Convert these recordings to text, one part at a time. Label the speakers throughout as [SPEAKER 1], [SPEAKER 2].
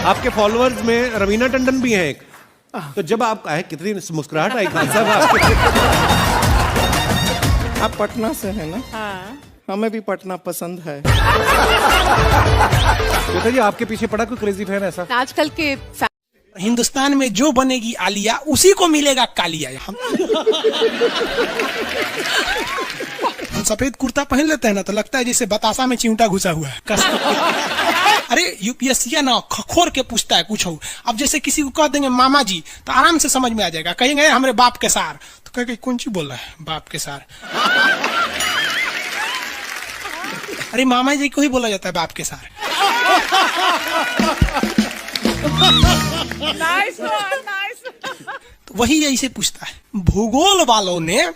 [SPEAKER 1] आपके फॉलोअर्स में रवीना टंडन भी हैं एक, तो जब आप आए कितनी मुस्कुराहट आई खान साहब आपके।
[SPEAKER 2] आप पटना से हैं ना?
[SPEAKER 3] हाँ।
[SPEAKER 2] हमें भी पटना पसंद है।
[SPEAKER 1] तो जी आपके पीछे पड़ा कोई क्रेजी फैन ऐसा?
[SPEAKER 3] आजकल के
[SPEAKER 4] हिंदुस्तान में जो बनेगी आलिया उसी को मिलेगा कालिया। हम सफेद कुर्ता पहन लेते हैं ना तो लगता है जैसे बतासा में चिमटा घुसा हुआ है। अरे यूपीएससी ना खखोर के पूछता है कुछ हो। अब जैसे किसी को कह देंगे मामा जी तो आराम से समझ में आ जाएगा। कहेंगे हमारे बाप के सार तो कहेंगे कौन सी बोल रहा है बाप के सार। अरे मामा जी को ही बोला जाता है बाप के सार।
[SPEAKER 3] Nice nice.
[SPEAKER 4] तो वही ऐसे पूछता है। भूगोल वालों ने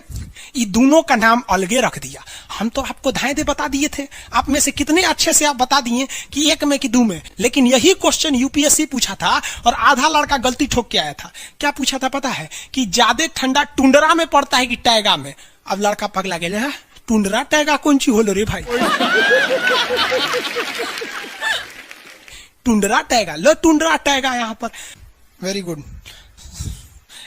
[SPEAKER 4] ये दोनों का नाम अलगे रख दिया। हम तो आपको धाए दे बता दिए थे। आप में से कितने अच्छे से आप बता दिए कि एक में कि दो में। लेकिन यही क्वेश्चन यूपीएससी पूछा था और आधा लड़का गलती ठोक के आया था। क्या पूछा था पता है? कि ज्यादा ठंडा टुंडरा में पड़ता है कि टैगा में। अब लड़का पगला गया, टुंडरा टैगा कौन सी होलो रे भाई। टुंडरा टैगा लो, टुंडरा टैगा यहाँ पर। Very good.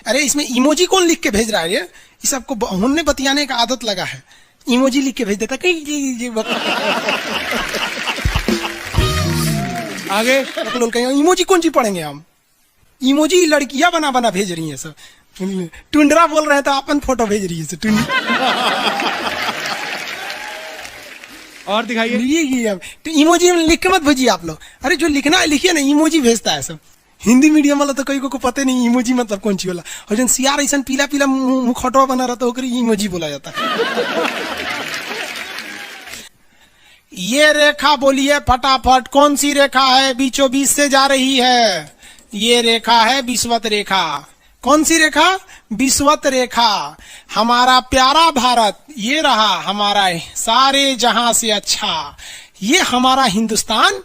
[SPEAKER 4] अरे इसमें इमोजी कौन लिख के भेज रहा है? ये सबको हमने बतियाने का आदत लगा है। इमोजी लिख के भेज देता कहीं
[SPEAKER 1] आगे
[SPEAKER 4] लोग कहेंगे इमोजी कौन सी पढ़ेंगे हम। इमोजी लड़कियां बना बना भेज रही हैं सब। टुंडरा बोल रहे हैं तो अपन फोटो भेज रही है।
[SPEAKER 1] और दिखाइए।
[SPEAKER 4] ये तो इमोजी लिख के मत भेजिए आप लोग। अरे जो लिखना है लिखिए ना, इमोजी भेजता है सब। हिंदी मीडियम वाला तो कई को पता नहीं इमोजी मतलब कौन सी वाला। और जन सियार ऐसा पीला पीला मुखटवा बना रहा तो इमोजी बोला जाता है। ये रेखा बोलिए फटाफट, कौन सी रेखा है बीचों बीच से जा रही है? ये रेखा है विषुवत रेखा। कौन सी रेखा? विषुवत रेखा। हमारा प्यारा भारत ये रहा हमारा सारे जहां से अच्छा। ये हमारा हिंदुस्तान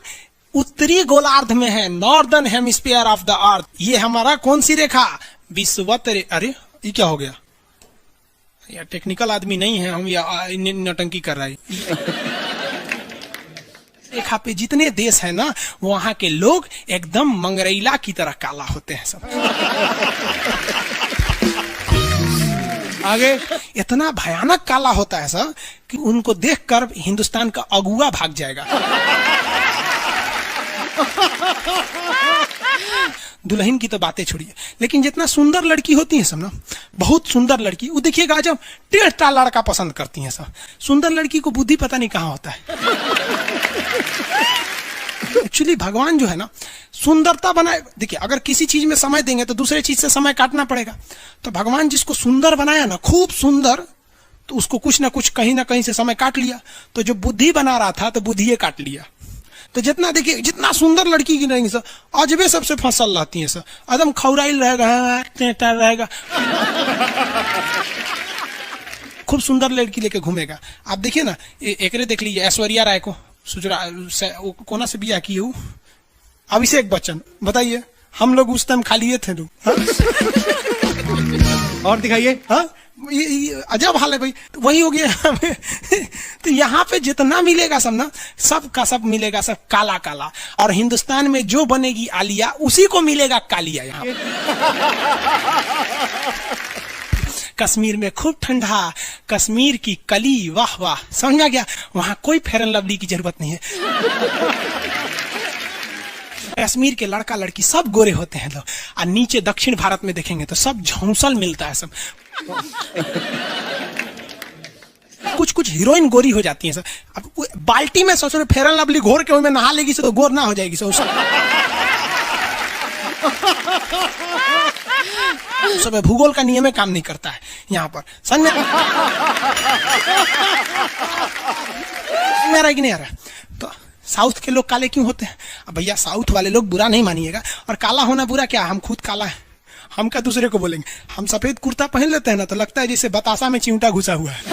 [SPEAKER 4] उत्तरी गोलार्ध में है, northern hemisphere of the earth. ये हमारा कौन सी रेखा? विषुवत रेखा। अरे ये क्या हो गया यार? टेक्निकल आदमी नहीं है हम, या नौटंकी कर रहा है। रेखा पे जितने देश है ना वहां के लोग एकदम मंगरैला की तरह काला होते हैं सब।
[SPEAKER 1] आगे
[SPEAKER 4] इतना भयानक काला होता है सब कि उनको देखकर हिंदुस्तान का अगुआ भाग जाएगा। दुल्हन की तो बातें छोड़िए, लेकिन जितना सुंदर लड़की होती है सब ना, बहुत सुंदर लड़की, वो देखिएगा जब टेढ़ा लड़का पसंद करती है सब। सुंदर लड़की को बुद्धि पता नहीं कहाँ होता है। एक्चुअली भगवान जो है ना सुंदरता बनाए। देखिए अगर किसी चीज में समय देंगे तो दूसरे चीज से समय काटना पड़ेगा। तो भगवान जिसको सुंदर बनाया ना, खूब सुंदर, तो उसको कुछ ना कुछ कहीं ना कहीं से समय काट लिया। तो जो बुद्धि बना रहा था तो बुद्धि काट लिया। तो जितना देखिए जितना सुंदर लड़की की रहेंगी सर, अजबे सबसे फसल रहती है सर, एकदम खौराइल रहेगा। खूब सुंदर लड़की लेके घूमेगा। आप देखिए ना, एक देख लीजिए ऐश्वर्या राय को, कोना से बिया की? अभिषेक बच्चन। बताइए हम लोग उस टाइम खा लिए थे लोग।
[SPEAKER 1] और दिखाइए।
[SPEAKER 4] हाँ ये अजब हाल है भाई। तो वही हो गया। तो यहाँ पे जितना मिलेगा सब ना, सब का सब मिलेगा सब काला काला। और हिंदुस्तान में जो बनेगी आलिया उसी को मिलेगा कालिया। यहाँ कश्मीर में खूब ठंडा, कश्मीर की कली, वाह वाह, समझा गया। वहां कोई फेयर एंड लवली की जरूरत नहीं है। कश्मीर के लड़का लड़की सब गोरे होते हैं लोग। और नीचे दक्षिण भारत में देखेंगे तो सब झौंसल मिलता है सब। कुछ कुछ हीरोइन गोरी हो जाती है सर। अब बाल्टी में सोच रहे फेयर एंड लवली घोर के में नहा लेगी तो गोर ना हो जाएगी सर। सब भूगोल का नियम काम नहीं करता है यहाँ पर। समझ में कि नहीं आ रहा? तो साउथ के लोग काले क्यों होते हैं? अब भैया साउथ वाले लोग बुरा नहीं मानिएगा, और काला होना बुरा क्या? हम खुद काला है, हम क्या दूसरे को बोलेंगे? हम सफेद कुर्ता पहन लेते हैं ना तो लगता है जैसे बतासा में चिमटा घुसा हुआ है।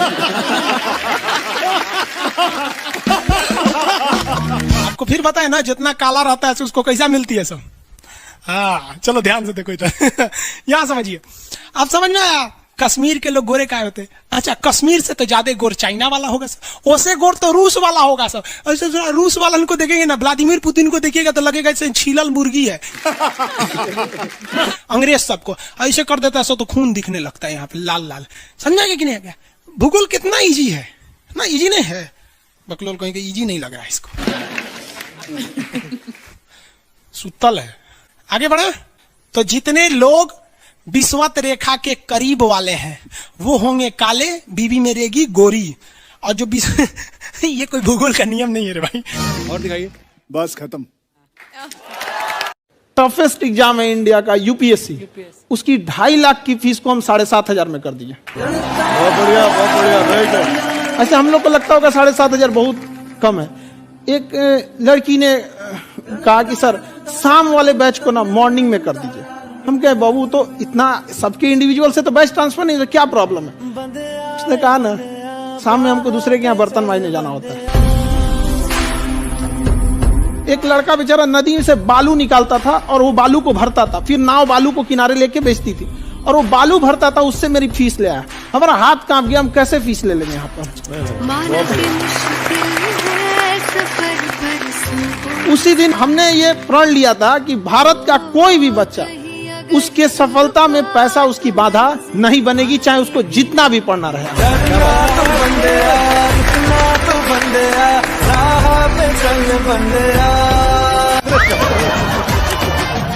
[SPEAKER 4] आपको फिर बताए ना जितना काला रहता है उसको कैसा मिलती है सब। हाँ चलो ध्यान से देखो इधर। यहाँ समझिए, आप समझ में आया? कश्मीर के लोग गोरे काय होते? अच्छा, कश्मीर से तो ज्यादा गोर चाइना वाला होगा सर, उससे गोर तो रूस वाला होगा सर। ऐसे रूस वाला को देखेंगे ना, व्लादिमीर पुतिन को देखिएगा तो लगेगा जैसे छीलल मुर्गी है। अंग्रेज सबको ऐसे कर देता है सो तो खून दिखने लगता है यहाँ पे लाल लाल। समझा कि नहीं? क्या भूगोल कितना इजी है ना? इजी नहीं है, बकलोल कहेंगे इजी नहीं लग रहा है इसको। सुतल है। आगे बढ़े तो जितने लोग विषुवत रेखा के करीब वाले हैं वो होंगे काले, बीवी में रहेगी गोरी। और जो ये कोई भूगोल का नियम नहीं है रे भाई।
[SPEAKER 1] और दिखाइए।
[SPEAKER 3] बस खत्म।
[SPEAKER 5] टफेस्ट एग्जाम है इंडिया का यूपीएससी, उसकी 2.5 लाख की फीस को हम 7,500 में कर दिए।
[SPEAKER 3] बहुत बढ़िया, बहुत बढ़िया, वेरी गुड।
[SPEAKER 5] ऐसे हम लोग को लगता होगा 7,500 बहुत कम है। एक लड़की ने कहा कि सर शाम वाले बैच को ना मॉर्निंग में कर दीजिए। हम कहे बाबू तो इतना सबके इंडिविजुअल से तो बैच ट्रांसफर नहीं, तो क्या प्रॉब्लम है? उसने कहा ना शाम में हमको दूसरे के यहाँ बर्तन मांजने जाना होता है। एक लड़का बेचारा नदी से बालू निकालता था और वो बालू को भरता था, फिर नाव बालू को किनारे लेके बेचती थी और वो बालू भरता था, उससे मेरी फीस ले आया। हमारा हाथ कांप गया, हम कैसे फीस ले लेंगे यहाँ पर। उसी दिन हमने ये प्रण लिया था कि भारत का कोई भी बच्चा उसके सफलता में पैसा उसकी बाधा नहीं बनेगी, चाहे उसको जितना भी पढ़ना रहे।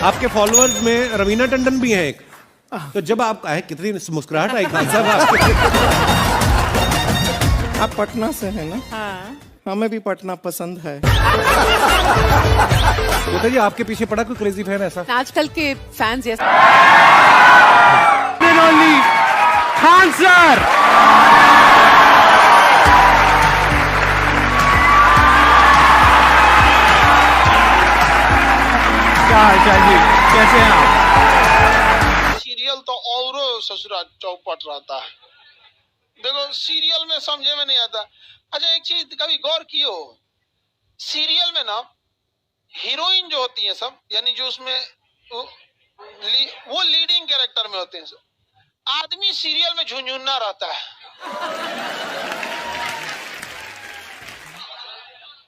[SPEAKER 1] आपके फॉलोअर्स में रवीना टंडन भी हैं एक, तो जब आप आए कितनी मुस्कुराहट आई खान साहब आपके।
[SPEAKER 2] आप पटना से है ना?
[SPEAKER 6] हाँ।
[SPEAKER 2] हमें भी पटना पसंद है।
[SPEAKER 1] बताइए आपके पीछे पड़ा कोई क्रेजी फैन ऐसा?
[SPEAKER 6] आजकल के फैंस ये
[SPEAKER 1] खान सर। क्या हाल चाल जी, कैसे हैं आप?
[SPEAKER 7] सीरियल तो और ससुरा चौपट रहता है। देखो सीरियल में समझे में नहीं आता। अच्छा एक चीज कभी गौर कियो, सीरियल में ना हीरोइन जो होती है सब, यानी जो उसमें वो लीडिंग कैरेक्टर में होते हैं सब, आदमी सीरियल में झुंझुन्ना रहता है।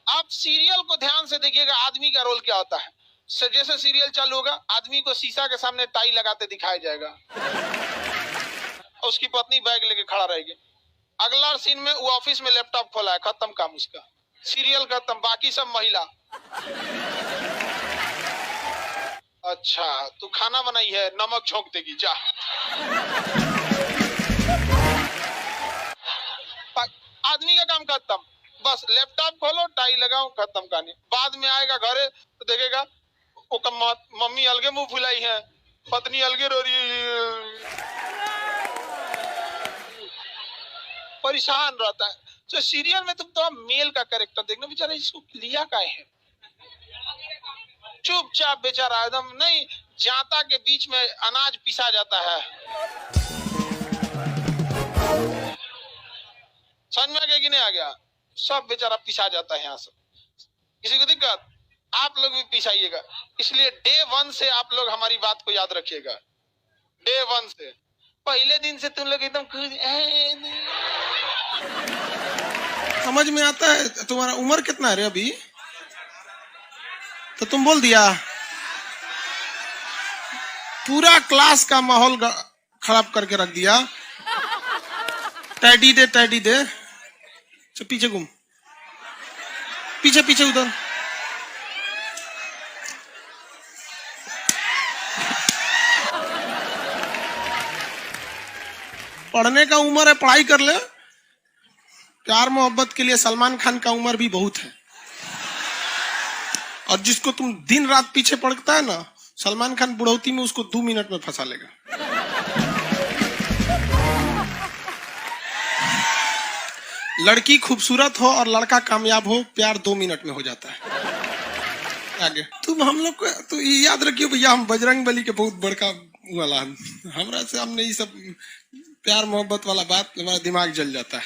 [SPEAKER 7] आप सीरियल को ध्यान से देखिएगा, आदमी का रोल क्या होता है। जैसे सीरियल चालू होगा, आदमी को शीशा के सामने टाई लगाते दिखाया जाएगा, उसकी पत्नी बैग लेके खड़ा रहेगी। अगला सीन में वो ऑफिस में लैपटॉप खोला है, खत्म काम उसका, सीरियल खत्म, बाकी सब महिला। अच्छा तू खाना बनाई है, नमक झोंक देगी जा। आदमी का काम खत्म, बस लैपटॉप खोलो, टाई लगाओ, खत्म कहानी। बाद में आएगा घरे तो देखेगा मम्मी अलगे मुंह फुलाई है, पत्नी अलगे रो रही है, परेशान रहता है। तो सीरियल में तुम तो मेल का कैरेक्टर देखना, बेचारा इसको लिया क्या है, चुपचाप बेचारा एकदम नहीं, जाता के बीच में अनाज पिसा जाता है। समझ में आ गया कि नहीं आ गया? सब बेचारा पिसा जाता है यहाँ से। किसी को दिक्कत? आप लोग भी पिसाइएगा। इसलिए डे 1 से आप लोग हमारी बात को याद रखिएगा। डे 1 से पहले दिन से तुम लोग एकदम
[SPEAKER 4] समझ में आता है। तुम्हारा उम्र कितना है रे अभी? तो तुम बोल दिया, पूरा क्लास का माहौल खराब करके रख दिया। टैडी दे, टैडी दे, चल पीछे घूम, पीछे पीछे उधर। पढ़ने का उम्र है, पढ़ाई कर ले। प्यार मोहब्बत के लिए सलमान खान का उम्र भी बहुत है। और जिसको तुम दिन रात पीछे पड़ता है ना, सलमान खान बुढ़ौती में उसको 2 मिनट में फंसा लेगा। लड़की खूबसूरत हो और लड़का कामयाब हो, प्यार 2 मिनट में हो जाता है। आगे तुम हम लोग को तो ये याद रखियो भैया, हम बजरंग बली के बहुत बड़का वाला, हमरा से हमने ये सब प्यार मोहब्बत वाला बात, हमारा दिमाग जल जाता है।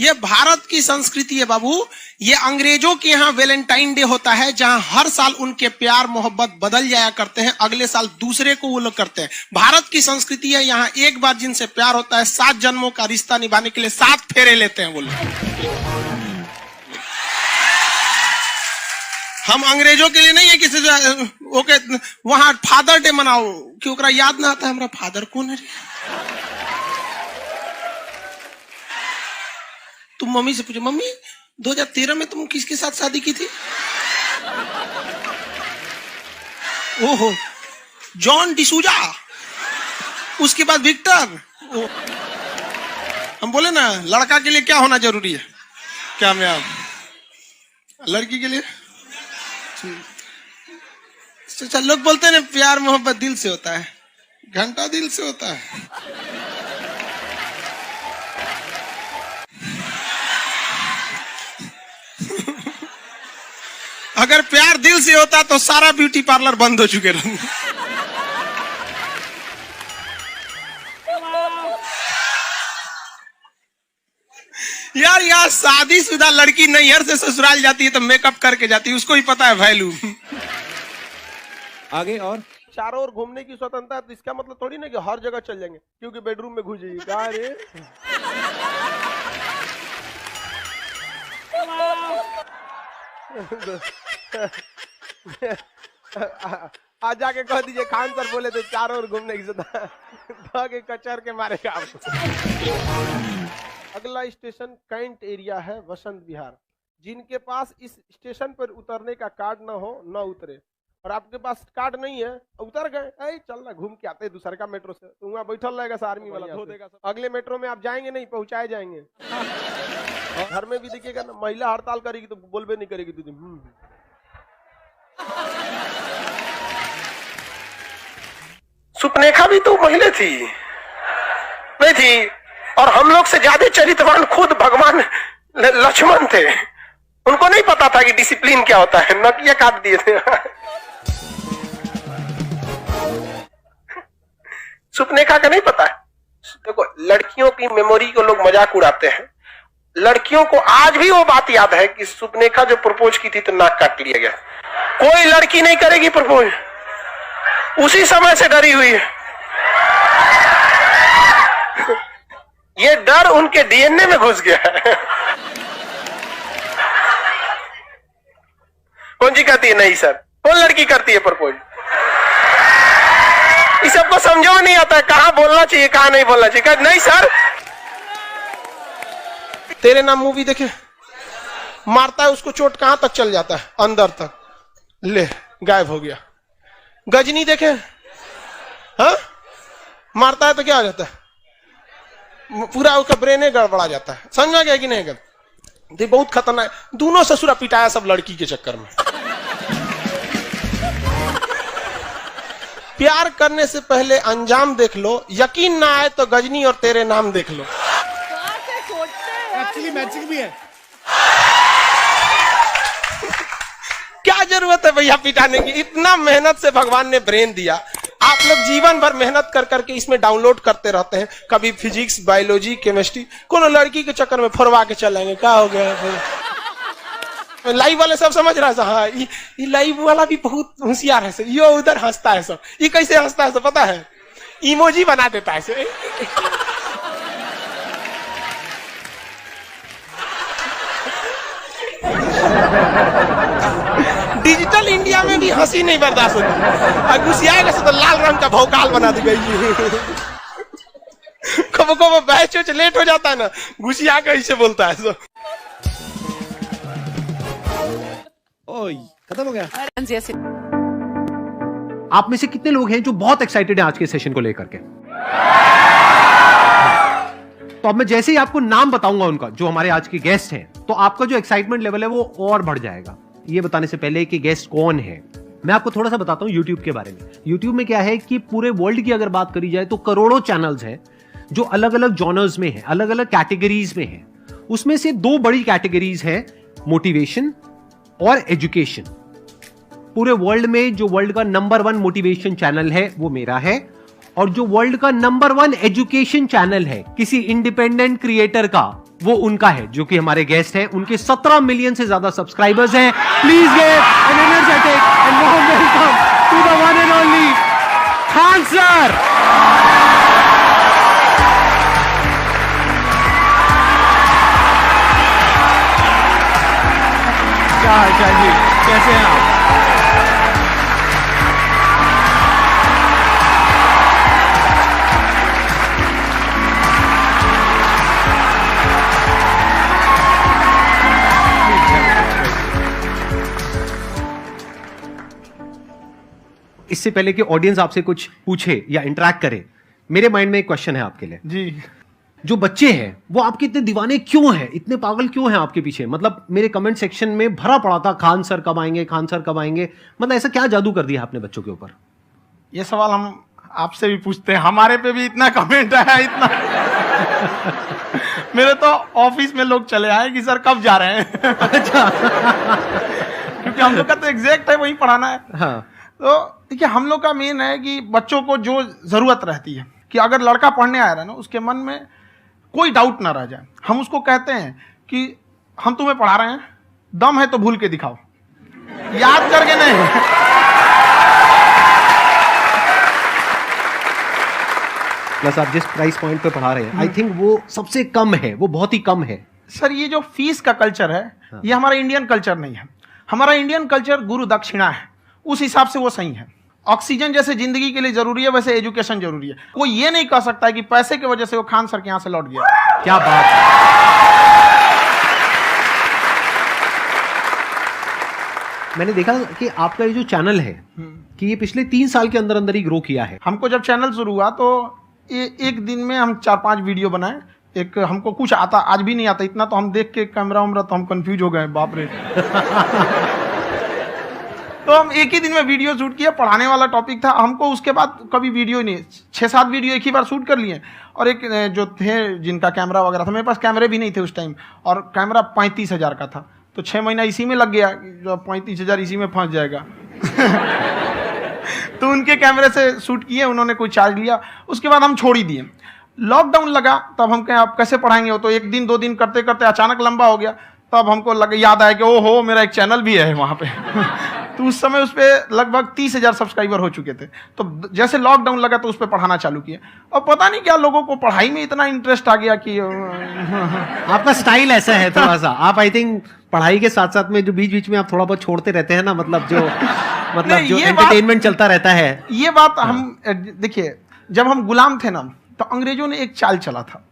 [SPEAKER 4] ये भारत की संस्कृति है बाबू। ये अंग्रेजों के यहाँ वैलेंटाइन डे होता है, जहां हर साल उनके प्यार मोहब्बत बदल जाया करते हैं, अगले साल दूसरे को वो लोग करते हैं। भारत की संस्कृति है, यहाँ एक बार जिनसे प्यार होता है 7 जन्मों का रिश्ता निभाने के लिए 7 फेरे लेते हैं वो लोग। हम अंग्रेजों के लिए नहीं है किसी ओके वहां फादर डे मनाओ कि ओकरा याद ना आता है हमारा फादर कौन है। तुम मम्मी से पूछो, मम्मी 2013 में तुम किसके साथ शादी की थी? ओहो, जॉन डिसूजा, उसके बाद विक्टर। हम बोले ना लड़का के लिए क्या होना जरूरी है, क्या मैं आप लड़की के लिए चल लोग बोलते हैं ना प्यार मोहब्बत दिल से होता है, घंटा दिल से होता है। अगर प्यार दिल से होता तो सारा ब्यूटी पार्लर बंद हो चुके रहते। यार यार शादीशुदा लड़की नैहर से ससुराल जाती है तो मेकअप करके जाती है, उसको ही पता है वैल्यू।
[SPEAKER 1] आगे और
[SPEAKER 8] चारों ओर घूमने की स्वतंत्रता है, तो इसका मतलब थोड़ी ना कि हर जगह चल जाएंगे क्योंकि बेडरूम में घुस जाइए। कहा रे आज जाके कह दीजिए खान सर बोले थे चारों ओर घूमने की स्वतंत्रता के कचर के मारेगा आपको। अगला स्टेशन कैंट एरिया है, वसंत विहार। जिनके पास इस स्टेशन पर उतरने का कार्ड ना हो न उतरे, और आपके पास कार्ड नहीं है उतर गए, चल ना घूम के आते हैं दूसर का मेट्रो से, तो वहाँ बैठल रहेगा आर्मी वाला धो देगा। अगले मेट्रो में आप जाएंगे नहीं, पहुंचाए जाएंगे। घर में भी देखिएगा ना, महिला हड़ताल करेगी तो बोलबे नहीं करेगी तुझे।
[SPEAKER 7] सुपनेखा भी तो महिला थी नहीं थी, और हम लोग से ज्यादा चरित्रवान खुद भगवान लक्ष्मण थे। उनको नहीं पता था कि डिसिप्लिन क्या होता है, नकिया काट दिए थे। सुपनेखा का नहीं पता है। देखो लड़कियों की मेमोरी को लोग मजाक उड़ाते हैं, लड़कियों को आज भी वो बात याद है कि सुपनेखा जो प्रपोज की थी तो नाक काट लिया गया। कोई लड़की नहीं करेगी प्रपोज, उसी समय से डरी हुई है। ये डर उनके डीएनए में घुस गया है। कौन जी कहती है नहीं सर, कौन लड़की करती है प्रपोज? इस सबको समझो नहीं आता है कहां बोलना चाहिए कहां नहीं बोलना चाहिए। नहीं सर,
[SPEAKER 4] तेरे नाम मूवी देखे, मारता है उसको चोट कहां तक चल जाता है, अंदर तक, ले गायब हो गया। गजनी देखे, हाँ मारता है तो क्या हो जाता है, पूरा उसका ब्रेन गड़बड़ा जाता है। समझ में गया कि नहीं? गल बहुत खतरनाक, दोनों ससुरा पिटाया सब लड़की के चक्कर में। प्यार करने से पहले अंजाम देख लो, यकीन ना आए तो गजनी और तेरे नाम देख लो।
[SPEAKER 1] एक्चुअली मैचिंग भी है।
[SPEAKER 4] क्या जरूरत है भैया पिटाने की, इतना मेहनत से भगवान ने ब्रेन दिया। आप लोग जीवन भर मेहनत कर करके इसमें डाउनलोड करते रहते हैं, कभी फिजिक्स, बायोलॉजी, केमिस्ट्री, कोनो लड़की के चक्कर में फोड़वा के चलेंगे। क्या हो गया फिर? लाइव वाले सब समझ रहा है, हाँ ये लाइव वाला भी बहुत होशियार है, ये उधर हंसता है सब। ये कैसे हंसता है सब पता है? इमोजी बना देता है। डिजिटल इंडिया में भी हंसी नहीं बर्दाश्त होती, गुस्सियाएगा तो लाल रंग का भौकाल बना दी गई। कब कब बैच लेट हो जाता है ना, गुस्सिया कैसे बोलता है सब।
[SPEAKER 1] ओए खत्म हो गया।
[SPEAKER 6] Fans जैसे
[SPEAKER 9] आप में से कितने लोग हैं जो बहुत एक्साइटेड हैं आज के सेशन को लेकर के? तो अब मैं जैसे ही आपको नाम बताऊंगा उनका, जो हमारे आज के गेस्ट हैं, तो आपका जो एक्साइटमेंट लेवल है वो और बढ़ जाएगा। ये बताने से पहले कि गेस्ट कौन है, मैं आपको थोड़ा सा बताता हूं YouTube के बारे में। YouTube में क्या है कि पूरे वर्ल्ड की अगर बात करी जाए तो करोड़ों चैनल्स हैं जो अलग अलग जॉनर्स में हैं, अलग अलग कैटेगरीज में हैं। उसमें से 2 बड़ी कैटेगरीज हैं, मोटिवेशन और एजुकेशन। पूरे वर्ल्ड में जो वर्ल्ड का नंबर 1 मोटिवेशन चैनल है वो मेरा है, और जो वर्ल्ड का नंबर 1 एजुकेशन चैनल है किसी इंडिपेंडेंट क्रिएटर का वो उनका है जो कि हमारे गेस्ट हैं। उनके 17 मिलियन से ज्यादा सब्सक्राइबर्स हैं। Please give an energetic and warm welcome to the one and only Khan sir. क्या हाल चाल जी, कैसे हैं आप? इससे पहले कि ऑडियंस आपसे कुछ पूछे या इंटरेक्ट करे, मेरे माइंड में एक क्वेश्चन है आपके लिए।
[SPEAKER 5] जी।
[SPEAKER 9] जो बच्चे हैं वो आपके इतने दीवाने क्यों हैं, इतने पागल क्यों हैं आपके पीछे? मतलब मेरे कमेंट सेक्शन में भरा पड़ा था खान सर कब आएंगे, खान सर कब आएंगे। मतलब ऐसा क्या जादू कर दिया आपने बच्चों के ऊपर?
[SPEAKER 5] ये सवाल हम आपसे भी पूछते हैं, हमारे पे भी इतना कमेंट आया, इतना मेरे तो ऑफिस में लोग चले आए कि सर कब जा रहे हैं।
[SPEAKER 9] अच्छा।
[SPEAKER 5] क्योंकि हम लोग का तो एग्जैक्ट है वही पढ़ाना है।
[SPEAKER 9] हाँ।
[SPEAKER 5] तो देखिए हम लोग का मेन है कि बच्चों को जो जरूरत रहती है कि अगर लड़का पढ़ने आ रहा है ना, उसके मन में कोई डाउट ना रह जाए। हम उसको कहते हैं कि हम तुम्हें पढ़ा रहे हैं, दम है तो भूल के दिखाओ, याद करके नहीं।
[SPEAKER 9] प्लस आप जिस प्राइस पॉइंट पे पढ़ा रहे हैं, आई थिंक वो सबसे कम है, वो बहुत ही कम है।
[SPEAKER 5] सर ये जो फीस का कल्चर है, ये हमारा इंडियन कल्चर नहीं है। हमारा इंडियन कल्चर गुरु दक्षिणा है, उस हिसाब से वो सही है। ऑक्सीजन जैसे जिंदगी के लिए जरूरी है, वैसे एजुकेशन जरूरी है। कोई ये नहीं कह सकता है कि पैसे की वजह से वो खान सर के यहां से लौट गया।
[SPEAKER 9] क्या बात है। मैंने देखा कि आपका ये जो चैनल है कि ये पिछले 3 साल के अंदर अंदर ही ग्रो किया है।
[SPEAKER 5] हमको जब चैनल शुरू हुआ तो एक दिन में हम 4-5 वीडियो बनाए। एक हमको कुछ आता, आज भी नहीं आता इतना, तो हम देख के कैमरा उमरा तो हम कंफ्यूज हो गए, बाप रे। तो हम एक ही दिन में वीडियो शूट किया, पढ़ाने वाला टॉपिक था हमको। उसके बाद कभी वीडियो नहीं, 6-7 वीडियो एक ही बार शूट कर लिए। और एक जो थे जिनका कैमरा वगैरह था, मेरे पास कैमरे भी नहीं थे उस टाइम, और कैमरा 35,000 का था। तो 6 महीना इसी में लग गया, जो 35,000 इसी में फंस जाएगा। तो उनके कैमरे से शूट किए, उन्होंने कोई चार्ज लिया, उसके बाद हम छोड़ ही दिए। लॉकडाउन लगा, तब हम कहें आप कैसे पढ़ाएंगे? वो तो 1 दिन 2 दिन करते करते अचानक लंबा हो गया। तब हमको याद आया कि ओहो मेरा एक चैनल भी है वहाँ पे। तो उस समय उस पर लगभग 30,000 सब्सक्राइबर हो चुके थे। तो जैसे लॉकडाउन लगा तो उस पर पढ़ाना चालू किया, और पता नहीं क्या लोगों को पढ़ाई में इतना इंटरेस्ट आ गया कि
[SPEAKER 9] आपका स्टाइल ऐसा है थोड़ा सा। आप आई थिंक पढ़ाई के साथ साथ में जो बीच बीच में आप थोड़ा बहुत छोड़ते रहते हैं ना, मतलब जो एंटरटेनमेंट चलता रहता है।
[SPEAKER 5] ये बात हम देखिए, जब हम गुलाम थे ना, तो अंग्रेजों ने एक चाल चला था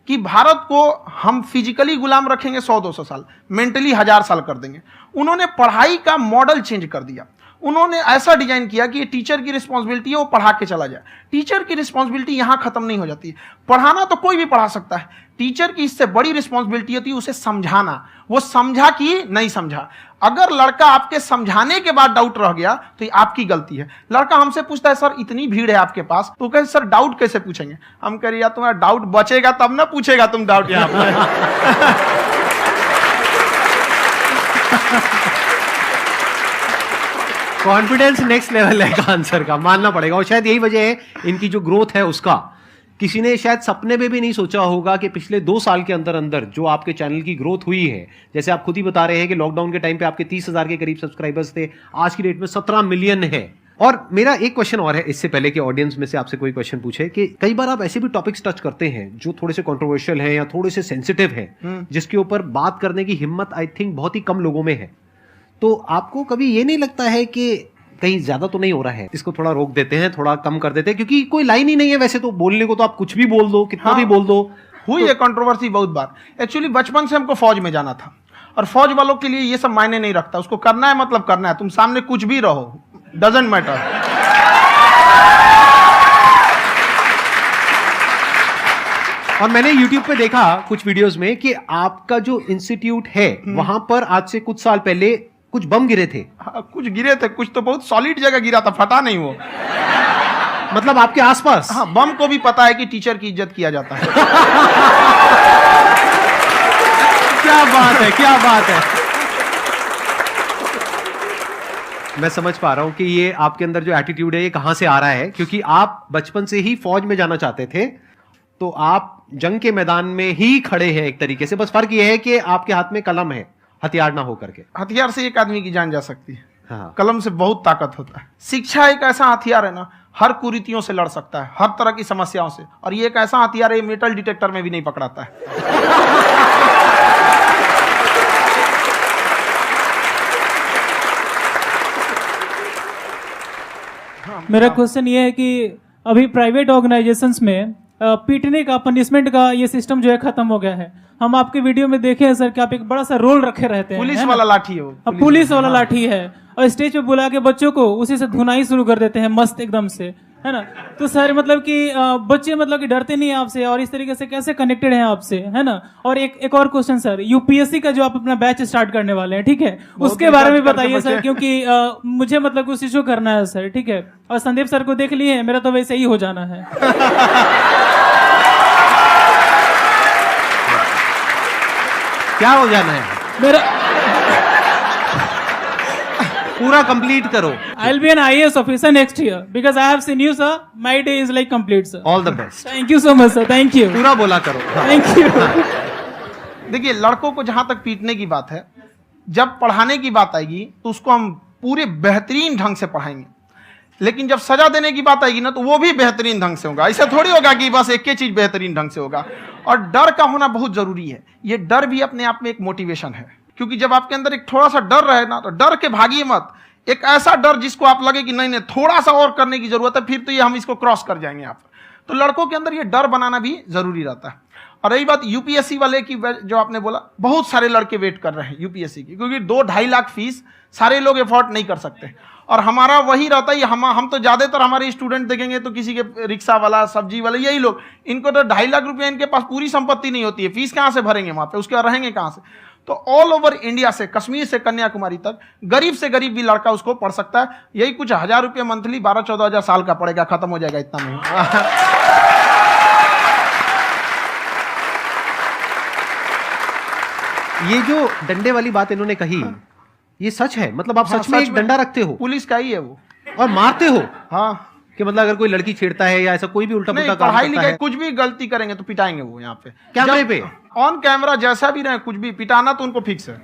[SPEAKER 5] कि भारत को हम फिजिकली गुलाम रखेंगे 100-200 साल, मेंटली 1000 साल कर देंगे। उन्होंने पढ़ाई का मॉडल चेंज कर दिया। उन्होंने ऐसा डिजाइन किया कि टीचर की रिस्पॉन्सिबिलिटी है वो पढ़ा के चला जाए। टीचर की रिस्पॉन्सिबिलिटी यहां खत्म नहीं हो जाती है। पढ़ाना तो कोई भी पढ़ा सकता है, टीचर की इससे बड़ी रिस्पॉन्सिबिलिटी होती है उसे समझाना। वो समझा कि नहीं समझा। अगर लड़का आपके समझाने के बाद डाउट रह गया तो ये आपकी गलती है। लड़का हमसे पूछता है सर इतनी भीड़ है आपके पास, तो कहे सर डाउट कैसे पूछेंगे? हम कह रहे यार तुम्हारा डाउट बचेगा तब ना पूछेगा तुम डाउट यहाँ पे।
[SPEAKER 9] कॉन्फिडेंस नेक्स्ट लेवल है खान सर का, मानना पड़ेगा। और शायद यही वजह है इनकी जो ग्रोथ है उसका। किसी ने शायद सपने में भी नहीं सोचा होगा कि पिछले 2 साल के अंदर अंदर जो आपके चैनल की ग्रोथ हुई है, जैसे आप खुद ही बता रहे हैं कि लॉकडाउन के टाइम पे आपके 30,000 के करीब सब्सक्राइबर्स थे, आज की डेट में 17 मिलियन है। और मेरा एक क्वेश्चन और है, इससे पहले कि ऑडियंस में से आपसे कोई क्वेश्चन पूछे, कि कई बार आप ऐसे भी टॉपिक्स टच करते हैं जो थोड़े से कंट्रोवर्शियल हैं या थोड़े से सेंसिटिव हैं, जिसके ऊपर बात करने की हिम्मत आई थिंक बहुत ही कम लोगों में है। तो आपको कभी ये नहीं लगता है कि कहीं ज्यादा तो नहीं हो रहा है, इसको थोड़ा रोक देते हैं, थोड़ा कम कर देते हैं? क्योंकि कोई लाइन ही नहीं है वैसे तो बोलने को, तो आप कुछ भी बोल दो, कितना भी बोल दो।
[SPEAKER 5] हुई है कंट्रोवर्सी बहुत बार। एक्चुअली बचपन से हमको फौज में जाना था, और फौज वालों के लिए ये सब मायने नहीं रखता। उसको करना है मतलब करना है, तुम सामने कुछ भी रहो, डजंट मैटर।
[SPEAKER 9] और मैंने YouTube पे देखा कुछ वीडियोस में कि आपका जो इंस्टीट्यूट है वहां पर आज से कुछ साल पहले कुछ बम गिरे थे।
[SPEAKER 5] हाँ, कुछ गिरे थे, कुछ तो बहुत सॉलिड जगह गिरा था, फटा नहीं वो।
[SPEAKER 9] मतलब आपके आसपास?
[SPEAKER 5] हाँ, बम को भी पता है कि टीचर की इज्जत किया जाता है।
[SPEAKER 9] क्या बात है, क्या बात है। मैं समझ पा रहा हूं कि ये आपके अंदर जो एटीट्यूड है ये कहां से आ रहा है, क्योंकि आप बचपन से ही फौज में जाना चाहते थे। तो आप जंग के मैदान में ही खड़े हैं एक तरीके से, बस फर्क यह है कि आपके हाथ में कलम है, हथियार ना हो करके।
[SPEAKER 5] हथियार से एक आदमी की जान जा सकती है,
[SPEAKER 9] हाँ।
[SPEAKER 5] कलम से बहुत ताकत होता है। शिक्षा एक ऐसा हथियार है ना, हर कुरीतियों से लड़ सकता है, हर तरह की समस्याओं से, और ये एक ऐसा हथियार है, मेटल डिटेक्टर में भी नहीं पकड़ाता है।
[SPEAKER 10] मेरा क्वेश्चन ये है कि अभी प्राइवेट ऑर्गेनाइजेशंस में पीटने का, पनिशमेंट का ये सिस्टम जो है खत्म हो गया है। हम आपके वीडियो में देखे हैं सर कि आप एक बड़ा सा रोल रखे रहते हैं,
[SPEAKER 5] पुलिस वाला लाठी है वो,
[SPEAKER 10] पुलिस वाला लाठी है, और स्टेज पे बुला के बच्चों को उसी से धुनाई शुरू कर देते हैं मस्त एकदम से, है ना। तो सर मतलब कि बच्चे मतलब कि डरते नहीं है आपसे, और इस तरीके से कैसे कनेक्टेड हैं आपसे, है ना। और एक और क्वेश्चन सर, यूपीएससी का जो आप अपना बैच स्टार्ट करने वाले हैं, ठीक है, उसके बारे में बताइए सर, क्योंकि मुझे मतलब उस चीज को करना है सर, ठीक है। और संदीप सर को देख लिए, मेरा तो वैसे ही हो जाना है।
[SPEAKER 9] क्या हो जाना है?
[SPEAKER 10] मेरा
[SPEAKER 9] पूरा कंप्लीट करो।
[SPEAKER 10] I'll be an IAS officer next year because I have seen you, sir. My day is like complete, sir.
[SPEAKER 9] All the best.
[SPEAKER 10] Thank you so much, sir. Thank you.
[SPEAKER 9] पूरा बोला करो।
[SPEAKER 10] Thank you.
[SPEAKER 5] देखिए, लड़कों को जहां तक पीटने की बात है, जब पढ़ाने की बात आएगी तो उसको हम पूरे बेहतरीन ढंग से पढ़ाएंगे, लेकिन जब सजा देने की बात आएगी ना, तो वो भी बेहतरीन ढंग से होगा। ऐसा थोड़ी होगा कि बस एक ही चीज बेहतरीन ढंग से होगा। और डर का होना बहुत जरूरी है। ये डर भी अपने आप में एक मोटिवेशन है, क्योंकि जब आपके अंदर एक थोड़ा सा डर रहे ना, तो डर के भागिए मत। एक ऐसा डर जिसको आप लगे कि नहीं नहीं थोड़ा सा और करने की जरूरत है, फिर तो ये हम इसको क्रॉस कर जाएंगे आप। तो लड़कों के अंदर ये डर बनाना भी जरूरी रहता है। और रही बात यूपीएससी वाले की, जो आपने बोला, बहुत सारे लड़के वेट कर रहे हैं यूपीएससी की, क्योंकि 2-2.5 लाख फीस सारे लोग एफोर्ड नहीं कर सकते। और हमारा वही रहता है, हम तो ज्यादातर हमारे स्टूडेंट देखेंगे तो किसी के रिक्शा वाला, सब्जी वाला, यही लोग, इनको तो 2.5 लाख रुपया, इनके पास पूरी संपत्ति नहीं होती है, फीस कहाँ से भरेंगे वहां पे, उसके बाद रहेंगे कहाँ से। तो ऑल ओवर इंडिया से, कश्मीर से कन्याकुमारी तक, गरीब से गरीब भी लड़का उसको पढ़ सकता है। यही कुछ 1000 रुपये मंथली, 12-14 हजार साल का पड़ेगा, खत्म हो जाएगा इतना में।
[SPEAKER 9] ये जो डंडे वाली बात इन्होंने कही, ये सच है? मतलब आप सच में एक डंडा रखते हो?
[SPEAKER 5] पुलिस का ही है वो।
[SPEAKER 9] और मारते हो?
[SPEAKER 5] हाँ,
[SPEAKER 9] कि मतलब अगर कोई लड़की छेड़ता है या ऐसा कोई भी उल्टा पुल्टा काम
[SPEAKER 5] पढ़ाई
[SPEAKER 9] करता
[SPEAKER 5] लिखाई
[SPEAKER 9] है,
[SPEAKER 5] कुछ भी गलती करेंगे तो पिटाएंगे वो। यहाँ पे
[SPEAKER 9] कैमरे पे
[SPEAKER 5] ऑन कैमरा जैसा भी रहे, कुछ भी पिटाना तो उनको फिक्स है।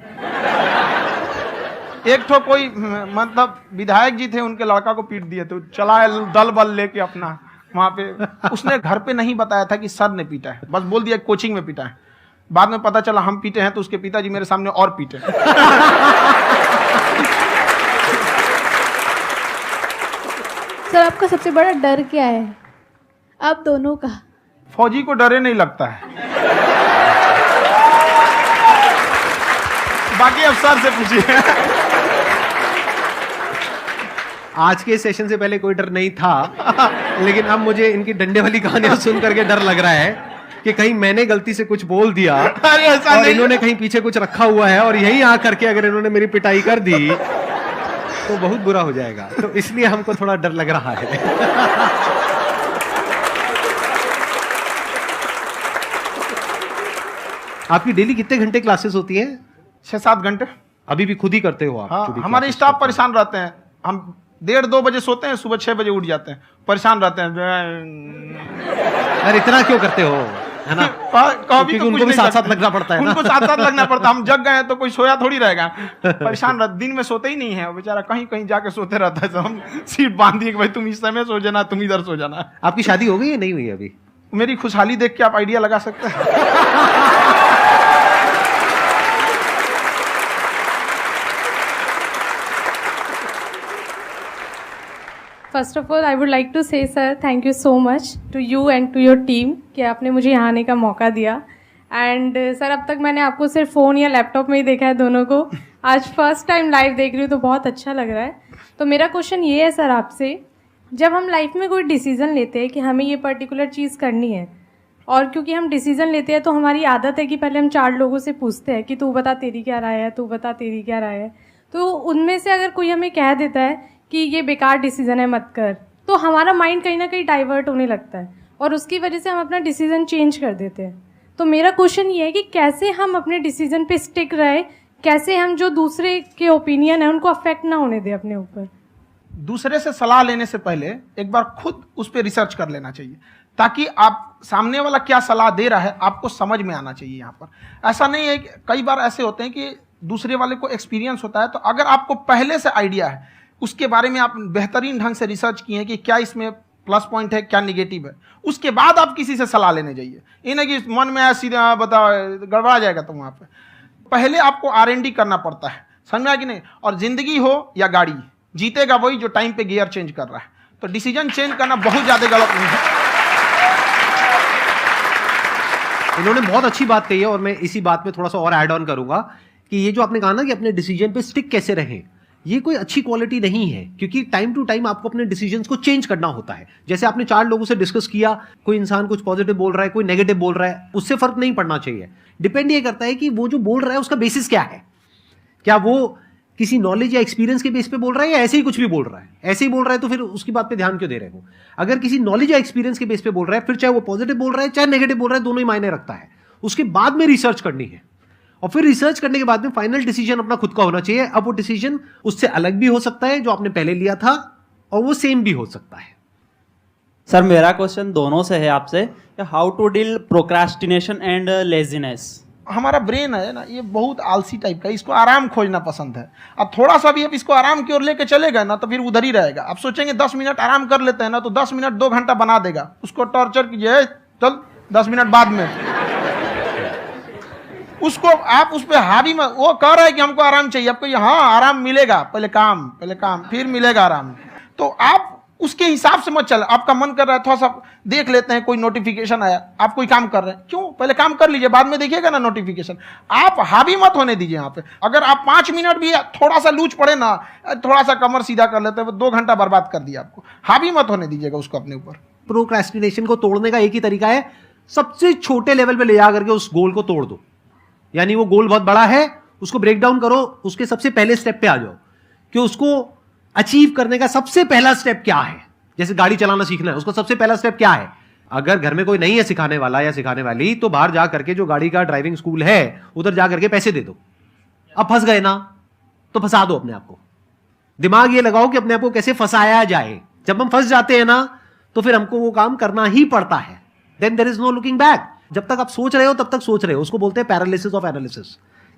[SPEAKER 5] एक तो कोई मतलब विधायक जी थे, उनके लड़का को पीट दिए, तो चला दल बल लेके अपना वहां पे। उसने घर पे नहीं बताया था कि सर ने पीटा है, बस बोल दिया कोचिंग में पीटा है। बाद में पता चला हम पीटे हैं, तो उसके पिताजी मेरे सामने और पीटे।
[SPEAKER 11] सर, आपका सबसे बड़ा डर क्या है आप दोनों का?
[SPEAKER 5] फौजी को डरे नहीं लगता है। बाकी अफसर से पूछिए।
[SPEAKER 9] आज के सेशन से पहले कोई डर नहीं था, लेकिन अब मुझे इनकी डंडे वाली कहानियां सुन करके डर लग रहा है कि कहीं मैंने गलती से कुछ बोल दिया और इन्होंने कहीं पीछे कुछ रखा हुआ है, और यही आ करके अगर इन्होंने मेरी पिटाई कर दी तो बहुत बुरा हो जाएगा। तो इसलिए हमको थोड़ा डर लग रहा है। आपकी डेली कितने घंटे क्लासेस होती है?
[SPEAKER 5] 6-7 घंटे।
[SPEAKER 9] अभी भी खुद ही करते हो आप?
[SPEAKER 5] हाँ, हमारे स्टाफ परेशान रहते हैं। हम 1:30-2 बजे सोते हैं, सुबह 6 बजे उठ जाते हैं, परेशान रहते हैं।
[SPEAKER 9] अरे इतना क्यों करते हो, है ना?
[SPEAKER 5] क्योंकि
[SPEAKER 9] उनको भी साथ साथ लगना पड़ता है ना?
[SPEAKER 5] उनको साथ साथ लगना पड़ता है। हम जग गए तो कोई सोया थोड़ी रहेगा, परेशान रहते। दिन में सोते ही नहीं है बेचारा, कहीं कहीं जाके सोते रहता है। तो हम सीट बांध दिए कि भाई तुम इस समय सो जाना, तुम इधर सो जाना।
[SPEAKER 9] आपकी शादी हो गई है? नहीं हुई है अभी?
[SPEAKER 5] मेरी खुशहाली देख के आप आइडिया लगा सकते हैं।
[SPEAKER 11] First of all I would like to say sir, thank you so much to you and to your team कि आपने मुझे यहाँ आने का मौका दिया। एंड सर, अब तक मैंने आपको सिर्फ फ़ोन या लैपटॉप में ही देखा है दोनों को, आज फर्स्ट टाइम लाइव देख रही हूँ तो बहुत अच्छा लग रहा है। तो मेरा क्वेश्चन ये है सर आपसे, जब हम लाइफ में कोई डिसीज़न लेते हैं कि हमें ये पर्टिकुलर चीज़ करनी है, और क्योंकि हम डिसीज़न लेते हैं तो हमारी आदत है कि पहले हम 4 लोगों से पूछते हैं कि तू बता तेरी क्या राय है, तू बता तेरी क्या राय है। तो उनमें से अगर कोई हमें कह देता है कि ये बेकार डिसीज़न है मत कर, तो हमारा माइंड कहीं ना कहीं डाइवर्ट होने लगता है और उसकी वजह से हम अपना डिसीज़न चेंज कर देते हैं। तो मेरा क्वेश्चन ये है कि कैसे हम अपने डिसीज़न पे स्टिक रहे, कैसे हम जो दूसरे के ओपिनियन है उनको अफेक्ट ना होने दें अपने ऊपर।
[SPEAKER 5] दूसरे से सलाह लेने से पहले एक बार खुद उस पर रिसर्च कर लेना चाहिए, ताकि आप सामने वाला क्या सलाह दे रहा है आपको समझ में आना चाहिए। यहाँ पर ऐसा नहीं है कि कई बार ऐसे होते हैं कि दूसरे वाले को एक्सपीरियंस होता है, तो अगर आपको पहले से आइडिया है, उसके बारे में आप बेहतरीन ढंग से रिसर्च किए हैं कि क्या इसमें प्लस पॉइंट है क्या निगेटिव है, उसके बाद आप किसी से सलाह लेने जाइए। ये नहीं कि मन में आया सीधा बताओ, गड़बड़ा जाएगा। तो वहाँ पे पहले आपको R&D करना पड़ता है, समझ में आया कि नहीं। और जिंदगी हो या गाड़ी, जीतेगा वही जो टाइम पे गियर चेंज कर रहा है। तो डिसीजन चेंज करना बहुत ज्यादा गलत नहीं है।
[SPEAKER 9] इन्होंने बहुत अच्छी बात कही है और मैं इसी बात में थोड़ा सा और ऐड ऑन करूंगा कि ये जो आपने कहा ना कि अपने डिसीजन पे स्टिक कैसे रहें, ये कोई अच्छी क्वालिटी नहीं है, क्योंकि टाइम टू टाइम आपको अपने डिसीजंस को चेंज करना होता है। जैसे आपने 4 लोगों से डिस्कस किया, कोई इंसान कुछ पॉजिटिव बोल रहा है, कोई नेगेटिव बोल रहा है, उससे फर्क नहीं पड़ना चाहिए। डिपेंड ये करता है कि वो जो बोल रहा है उसका बेसिस क्या है। क्या वो किसी नॉलेज या एक्सपीरियंस के बेस पे बोल रहा है या ऐसे ही कुछ भी बोल रहा है? ऐसे ही बोल रहा है तो फिर उसकी बात पे ध्यान क्यों दे रहे हो? अगर किसी नॉलेज या एक्सपीरियंस के बेस पे बोल रहा है, फिर चाहे वो पॉजिटिव बोल रहा है चाहे नेगेटिव बोल रहा है, दोनों ही मायने रखता है। उसके बाद में रिसर्च करनी है और फिर रिसर्च करने के बाद में फाइनल डिसीजन अपना खुद का होना चाहिए। अब वो डिसीजन उससे अलग भी हो सकता है जो आपने पहले लिया था, और वो सेम भी हो सकता है।
[SPEAKER 12] सर मेरा क्वेश्चन दोनों से है आपसे, how to deal procrastination and laziness.
[SPEAKER 5] हमारा ब्रेन है ना, ये बहुत आलसी टाइप का, इसको आराम खोजना पसंद है। अब थोड़ा सा भी अब इसको आराम की ओर लेके चले गए ना तो फिर उधर ही रहेगा। आप सोचेंगे 10 मिनट आराम कर लेते हैं ना, तो 10 मिनट 2 घंटा बना देगा। उसको टॉर्चर कीजिए, चल 10 मिनट बाद में। उसको आप उस पर हावी में, वो कह रहा है कि हमको आराम चाहिए, आपको हाँ आराम मिलेगा, पहले काम फिर मिलेगा आराम। तो आप उसके हिसाब से मत चल। आपका मन कर रहा है थोड़ा सा देख लेते हैं, कोई नोटिफिकेशन आया, आप कोई काम कर रहे हैं, क्यों पहले काम कर लीजिए, बाद में देखिएगा ना नोटिफिकेशन। आप हावी मत होने दीजिए यहाँ पे। अगर आप 5 मिनट भी थोड़ा सा लूज पड़े ना, थोड़ा सा कमर सीधा कर लेते हैं, 2 घंटा बर्बाद कर दिया आपको। हावी मत होने दीजिएगा उसको अपने ऊपर।
[SPEAKER 9] प्रोक्रेस्टिनेशन को तोड़ने का एक ही तरीका है, सबसे छोटे लेवल पे ले जा करके उस गोल को तोड़ दो। यानी वो गोल बहुत बड़ा है, उसको ब्रेक डाउन करो, उसके सबसे पहले स्टेप पे आ जाओ कि उसको अचीव करने का सबसे पहला स्टेप क्या है। जैसे गाड़ी चलाना सीखना है, उसका सबसे पहला स्टेप क्या है। अगर घर में कोई नहीं है सिखाने वाला या सिखाने वाली, तो बाहर जा करके जो गाड़ी का ड्राइविंग स्कूल है उधर जा करके पैसे दे दो। अब फंस गए ना तो फंसा दो अपने आप को। दिमाग ये लगाओ कि अपने आप को कैसे फंसाया जाए। जब हम फंस जाते हैं ना तो फिर हमको वो काम करना ही पड़ता है। Then there is no looking back. जब तक आप सोच रहे हो तब तक सोच रहे हो, उसको बोलते हैं पैरालिसिस ऑफ एनालिसिस,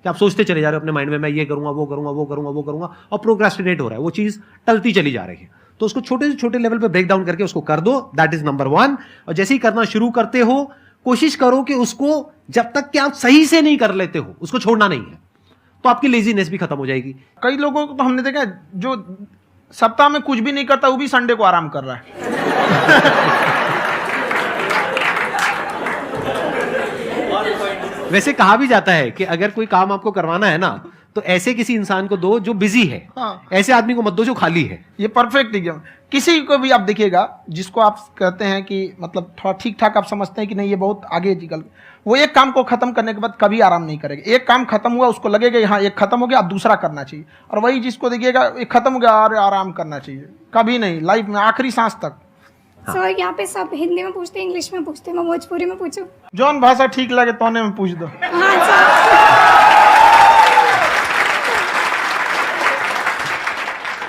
[SPEAKER 9] कि आप सोचते चले जा रहे हो अपने माइंड में, मैं ये करूंगा वो करूंगा वो करूंगा वो करूंगा, और प्रोक्रेस्टिनेट हो रहा है, वो चीज टलती चली जा रही है। तो उसको छोटे से छोटे लेवल पे ब्रेक डाउन करके उसको कर दो, दैट इज नंबर 1। और जैसे ही करना शुरू करते हो, कोशिश करो कि उसको जब तक कि आप सही से नहीं कर लेते हो उसको छोड़ना नहीं है, तो आपकी लेजीनेस भी खत्म हो जाएगी।
[SPEAKER 5] कई लोगों को तो हमने देखा जो सप्ताह में कुछ भी नहीं करता, वो भी संडे को आराम कर रहा है।
[SPEAKER 9] वैसे कहा भी जाता है कि अगर कोई काम आपको करवाना है ना तो ऐसे किसी इंसान को दो जो बिजी है।
[SPEAKER 5] हाँ।
[SPEAKER 9] ऐसे आदमी को मत दो जो खाली है।
[SPEAKER 5] ये परफेक्ट एग्जाम। किसी को भी आप देखिएगा जिसको आप कहते हैं कि मतलब थोड़ा ठीक ठाक आप समझते हैं कि नहीं ये बहुत आगे निकल, वो एक काम को खत्म करने के बाद कभी आराम नहीं करेगा। एक काम खत्म हुआ उसको लगेगा हाँ एक खत्म हो गया, अब दूसरा करना चाहिए। और वही जिसको देखिएगा एक खत्म हो गया और आराम करना चाहिए, कभी नहीं, लाइफ में आखिरी सांस तक।
[SPEAKER 11] सर यहाँ पे सब हिंदी में पूछते हैं, इंग्लिश में पूछते हैं, मैं भोजपुरी में पूछूं?
[SPEAKER 5] जौन भाषा ठीक लगे तोने में पूछ दो।
[SPEAKER 11] हाँ सर।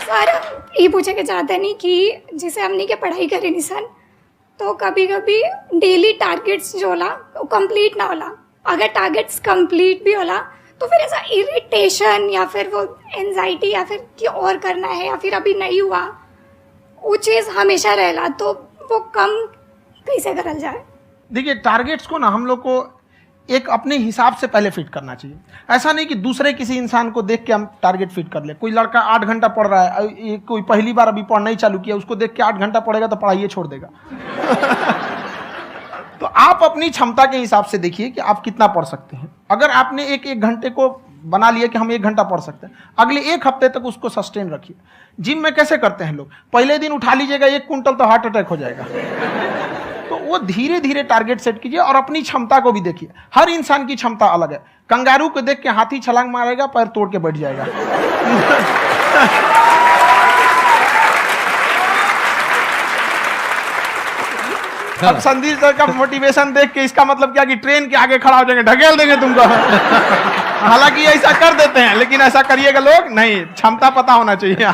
[SPEAKER 11] सर ये पूछे के चाहते नहीं कि जैसे हमने के पढ़ाई करे नहीं सर, तो कभी कभी डेली टारगेट्स जो होला वो कंप्लीट ना होला। अगर टारगेट्स कंप्लीट भी होला तो फिर ऐसा इरिटेशन या फिर वो एंजाइटी या फिर कि और करना है या फिर अभी नहीं हुआ, वो चीज़ हमेशा रहेला। तो वो कम कैसे करल जाए?
[SPEAKER 5] देखिए टारगेट्स को ना हम लोग को एक अपने हिसाब से पहले फिट करना चाहिए। ऐसा नहीं कि दूसरे किसी इंसान को देख के हम टारगेट फिट कर ले। कोई लड़का 8 घंटा पढ़ रहा है, कोई पहली बार अभी पढ़ना ही चालू किया, उसको देख के 8 घंटा पढ़ेगा तो पढ़ाई छोड़ देगा। तो आप अपनी क्षमता के हिसाब से देखिए कि आप कितना पढ़ सकते हैं। अगर आपने एक घंटे को बना लिया कि हम 1 घंटा पढ़ सकते हैं, अगले 1 हफ्ते तक उसको सस्टेन रखिए। जिम में कैसे करते हैं लोग, पहले दिन उठा लीजिएगा 1 क्विंटल तो हार्ट अटैक हो जाएगा। तो वो धीरे धीरे टारगेट सेट कीजिए और अपनी क्षमता को भी देखिए। हर इंसान की क्षमता अलग है। कंगारू को देख के हाथी छलांग मारेगा, पैर तोड़ के बैठ जाएगा। अब संदीप सर का मोटिवेशन देख के इसका मतलब क्या कि ट्रेन के आगे खड़ा हो जाएंगे, ढकेल देंगे तुमको। हालांकि ऐसा कर देते हैं, लेकिन ऐसा करिएगा लोग नहीं, क्षमता पता होना चाहिए।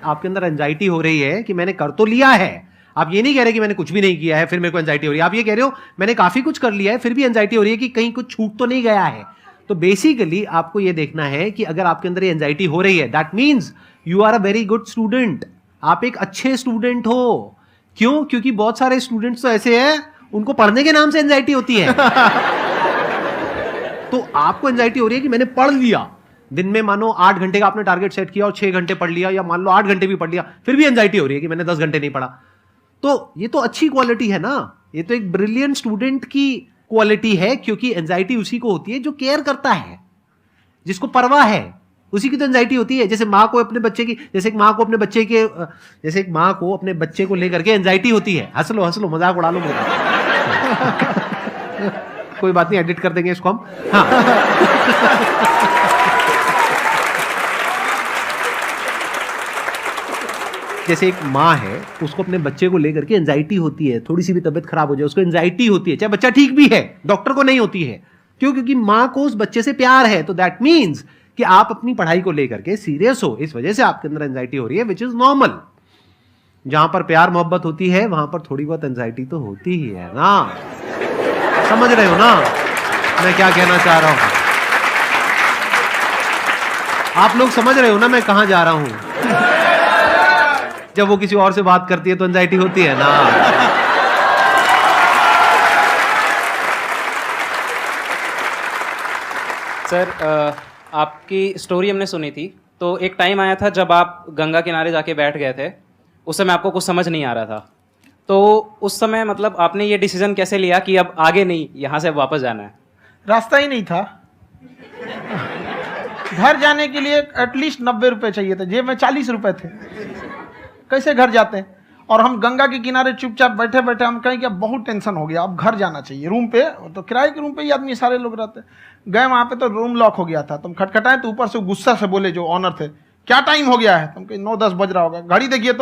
[SPEAKER 9] आपके अंदर एंजाइटी हो रही है कि मैंने कर तो लिया है, आप ये नहीं कह रहे कि मैंने कुछ भी नहीं किया है फिर मेरे को एंजाइटी हो रही है, आप ये कह रहे हो मैंने काफी कुछ कर लिया है फिर भी एंजाइटी हो रही है कि कहीं कुछ छूट तो नहीं गया है। तो बेसिकली आपको ये देखना है कि अगर आपके अंदर ये एंजाइटी हो रही है, that means you are a very good student, आप एक अच्छे स्टूडेंट हो। क्यों? क्योंकि बहुत सारे स्टूडेंट्स तो ऐसे हैं उनको पढ़ने के नाम से एंजाइटी होती है। तो आपको एंजाइटी हो रही है कि मैंने पढ़ लिया, दिन में मानो 8 घंटे का आपने टारगेट सेट किया और 6 घंटे पढ़ लिया, या मान लो 8 घंटे भी पढ़ लिया, फिर भी एंजाइटी हो रही है कि मैंने 10 घंटे नहीं पढ़ा। तो ये तो अच्छी क्वालिटी है ना, ये तो एक ब्रिलियंट स्टूडेंट की क्वालिटी है, क्योंकि एंजाइटी उसी को होती है जो केयर करता है, जिसको परवाह है, उसी की तो एंजाइटी होती है। जैसे माँ को अपने बच्चे की, जैसे एक माँ को अपने बच्चे को लेकर के एंजाइटी होती है। हंस लो मजाक उड़ा लो मेरा। कोई बात नहीं, एडिट कर देंगे इसको हम। हाँ। जैसे एक माँ है, उसको अपने बच्चे को लेकर के एंजाइटी होती है, थोड़ी सी भी तबीयत खराब हो जाए उसको एंजाइटी होती है, चाहे बच्चा ठीक भी है, डॉक्टर को नहीं होती है। क्यों? क्योंकि माँ को उस बच्चे से प्यार है। तो दैट मीन्स कि आप अपनी पढ़ाई को लेकर के सीरियस हो, इस वजह से आपके अंदर एंजाइटी हो रही है, विच इज नॉर्मल। जहां पर प्यार मोहब्बत होती है वहां पर थोड़ी बहुत एंजाइटी तो होती ही है ना। समझ रहे हो ना मैं क्या कहना चाह रहा हूं? आप लोग समझ रहे हो ना मैं कहां जा रहा हूं? जब वो किसी और से बात करती है तो एंजाइटी होती है ना।
[SPEAKER 13] सर आपकी स्टोरी हमने सुनी थी, तो एक टाइम आया था जब आप गंगा किनारे जाके बैठ गए थे, उस समय आपको कुछ समझ नहीं आ रहा था, तो उस समय मतलब आपने ये डिसीजन कैसे लिया कि अब आगे नहीं, यहाँ से वापस जाना है?
[SPEAKER 5] रास्ता ही नहीं था। घर जाने के लिए एटलीस्ट 90 रुपए चाहिए थे, जेब में 40 रुपए थे, कैसे घर जाते हैं? और हम गंगा के किनारे चुपचाप बैठे बैठे हम कहें कि अब बहुत टेंशन हो गया, अब घर जाना चाहिए। रूम पे तो किराए के रूम पे ही आदमी सारे लोग रहते, गए वहाँ पे तो रूम लॉक हो गया था। तुम खटखटाए तो ऊपर से गुस्सा से बोले जो ऑनर थे, क्या टाइम हो गया है? तुम कहीं 9-10 बज रहा होगा, घड़ी देखिए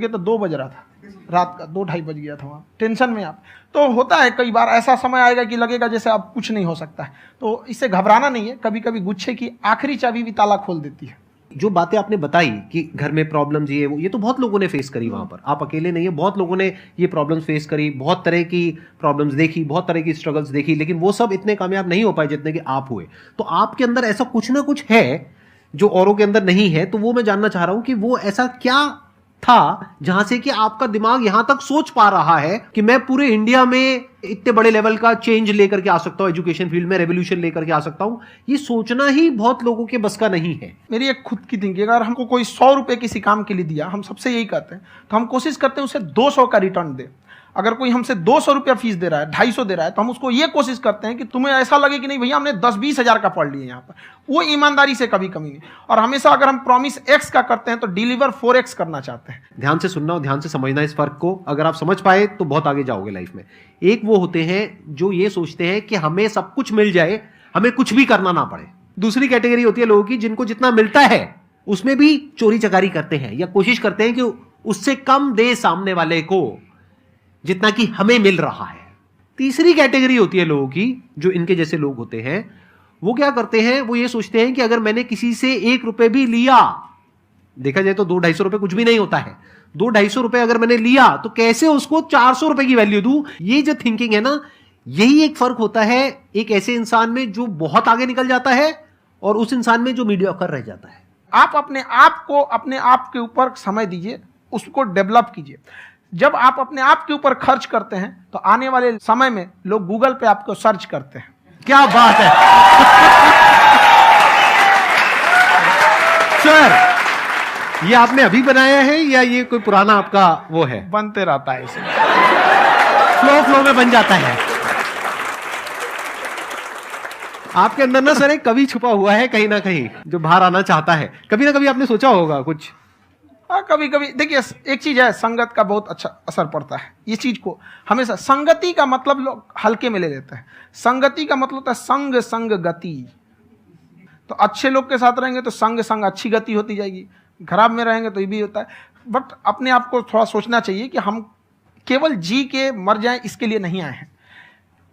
[SPEAKER 5] तो 2 बज रहा था, रात का 2-2:30 बज गया था वहाँ। टेंशन में आप तो होता है, कई बार ऐसा समय आएगा कि लगेगा जैसे आप कुछ नहीं हो सकता है, तो इससे घबराना नहीं है। कभी कभी गुच्छे की आखिरी चाबी भी ताला खोल देती है।
[SPEAKER 9] जो बातें आपने बताई कि घर में प्रॉब्लम्स ये वो, ये तो बहुत लोगों ने फेस करी वहां पर, आप अकेले नहीं है, बहुत लोगों ने ये प्रॉब्लम्स फेस करी, बहुत तरह की प्रॉब्लम्स देखी, बहुत तरह की स्ट्रगल्स देखी, लेकिन वो सब इतने कामयाब नहीं हो पाए जितने कि आप हुए। तो आपके अंदर ऐसा कुछ ना कुछ है जो औरों के अंदर नहीं है, तो वो मैं जानना चाह रहा हूं कि वो ऐसा क्या था जहां से कि आपका दिमाग यहां तक सोच पा रहा है कि मैं पूरे इंडिया में इतने बड़े लेवल का चेंज लेकर के आ सकता हूं, एजुकेशन फील्ड में रेवोल्यूशन लेकर के आ सकता हूं। ये सोचना ही बहुत लोगों के बस का नहीं है।
[SPEAKER 5] मेरी एक खुद की थिंकिंग, अगर हमको कोई 100 रुपए किसी काम के लिए दिया, हम सबसे यही कहते हैं, तो हम कोशिश करते हैं उसे 200 का रिटर्न दे। अगर कोई हमसे 200 रुपया फीस दे रहा है, 250 दे रहा है, तो हम उसको ये कोशिश करते हैं कि तुम्हें ऐसा लगे कि नहीं भैया हमने 10-20 हज़ार का पढ़ लिया यहाँ पर। वो ईमानदारी से कभी कमी नहीं। और हमेशा अगर हम प्रॉमिस X का करते हैं तो डिलीवर 4X करना चाहते हैं।
[SPEAKER 9] ध्यान से सुनना और ध्यान से समझना इस फर्क को, अगर आप समझ पाए तो बहुत आगे जाओगे लाइफ में। एक वो होते हैं जो ये सोचते हैं कि हमें सब कुछ मिल जाए, हमें कुछ भी करना ना पड़े। दूसरी कैटेगरी होती है लोगों की जिनको जितना मिलता है उसमें भी चोरी चकारी करते हैं या कोशिश करते हैं कि उससे कम दे सामने वाले को जितना कि हमें मिल रहा है। तीसरी कैटेगरी होती है लोगों की जो इनके जैसे लोग होते हैं, वो क्या करते हैं, वो ये सोचते हैं कि अगर मैंने किसी से 1 रुपए भी लिया, देखा जाए तो 200-250 रुपए कुछ भी नहीं होता है, 200-250 रुपए अगर मैंने लिया तो कैसे उसको 400 रुपए की वैल्यू दूं। ये जो थिंकिंग है ना, यही एक फर्क होता है एक ऐसे इंसान में जो बहुत आगे निकल जाता है और उस इंसान में जो मीडियोकर रह जाता है।
[SPEAKER 5] आप अपने आप को अपने आप के ऊपर समय दीजिए, उसको डेवलप कीजिए। जब आप अपने आप के ऊपर खर्च करते हैं तो आने वाले समय में लोग गूगल पे आपको सर्च करते हैं।
[SPEAKER 9] क्या बात है सर, ये आपने अभी बनाया है या ये कोई पुराना आपका वो है?
[SPEAKER 5] बनते रहता है, इसे
[SPEAKER 9] फ्लो में बन जाता है। आपके अंदर ना सर एक कवि छुपा हुआ है कहीं ना कहीं जो बाहर आना चाहता है। कभी ना कभी आपने सोचा होगा कुछ?
[SPEAKER 5] हाँ, कभी कभी देखिए, एक चीज है, संगत का बहुत अच्छा असर पड़ता है। ये चीज को हमेशा, संगति का मतलब लोग हल्के में ले लेते हैं। संगति का मतलब होता है संग संग गति। तो अच्छे लोग के साथ रहेंगे तो संग संग अच्छी गति होती जाएगी, खराब में रहेंगे तो ये भी होता है। बट अपने आप को थोड़ा सोचना चाहिए कि हम केवल जी के मर जाएं इसके लिए नहीं आए हैं।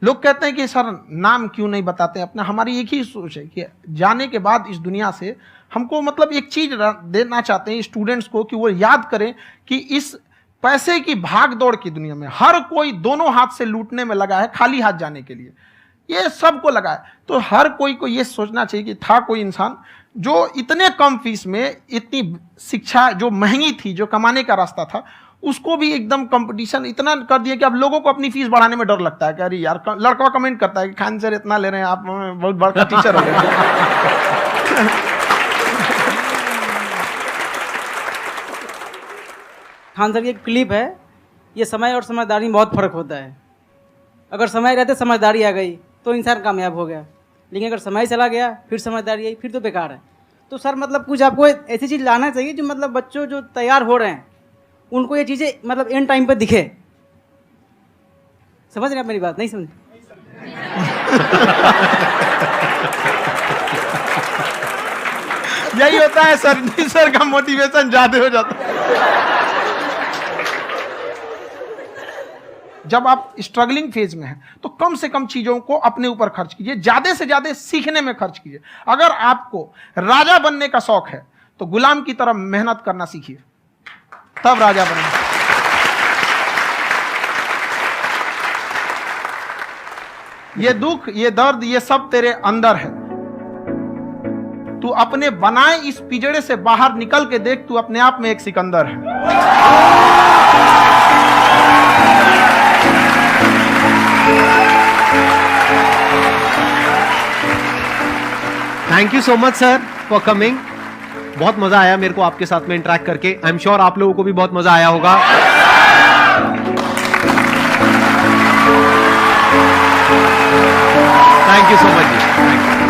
[SPEAKER 5] लोग कहते हैं कि सर नाम क्यों नहीं बताते अपना, हमारी एक ही सोच है कि जाने के बाद इस दुनिया से हमको मतलब एक चीज देना चाहते हैं स्टूडेंट्स को कि वो याद करें कि इस पैसे की भाग दौड़ की दुनिया में हर कोई दोनों हाथ से लूटने में लगा है खाली हाथ जाने के लिए, ये सबको लगा है। तो हर कोई को ये सोचना चाहिए कि था कोई इंसान जो इतने कम फीस में इतनी शिक्षा जो महंगी थी, जो कमाने का रास्ता था, उसको भी एकदम कंपटीशन इतना कर दिया कि अब लोगों को अपनी फीस बढ़ाने में डर लगता है कि अरे यार, लड़का कमेंट करता है कि खान सर इतना ले रहे हैं, आप बहुत बड़ा टीचर हो गए।
[SPEAKER 14] खान सर की एक क्लिप है, ये समय और समझदारी में बहुत फर्क होता है। अगर समय रहते समझदारी आ गई तो इंसान कामयाब हो गया, लेकिन अगर समय चला गया फिर समझदारी आई फिर तो बेकार है। तो सर मतलब कुछ आपको ऐसी चीज़ लाना चाहिए जो मतलब बच्चों जो तैयार हो रहे हैं उनको ये चीज़ें मतलब एंड टाइम पे दिखे। समझ रहे आप मेरी बात? नहीं समझ?
[SPEAKER 5] यही होता है सर का मोटिवेशन ज्यादा हो जाता है। जब आप स्ट्रगलिंग फेज में हैं तो कम से कम चीजों को अपने ऊपर खर्च कीजिए, ज्यादा से ज्यादा सीखने में खर्च कीजिए। अगर आपको राजा बनने का शौक है तो गुलाम की तरह मेहनत करना सीखिए, तब राजा बनेंगे। ये दुख, ये दर्द, ये सब तेरे अंदर है। तू अपने बनाए इस पिंजड़े से बाहर निकल के देख, तू अपने आप में एक सिकंदर है।
[SPEAKER 9] Thank you so much sir for coming. बहुत मजा आया मेरे को आपके साथ में इंटरेक्ट करके। आई एम श्योर आप लोगों को भी बहुत मजा आया होगा। Thank you so much ji.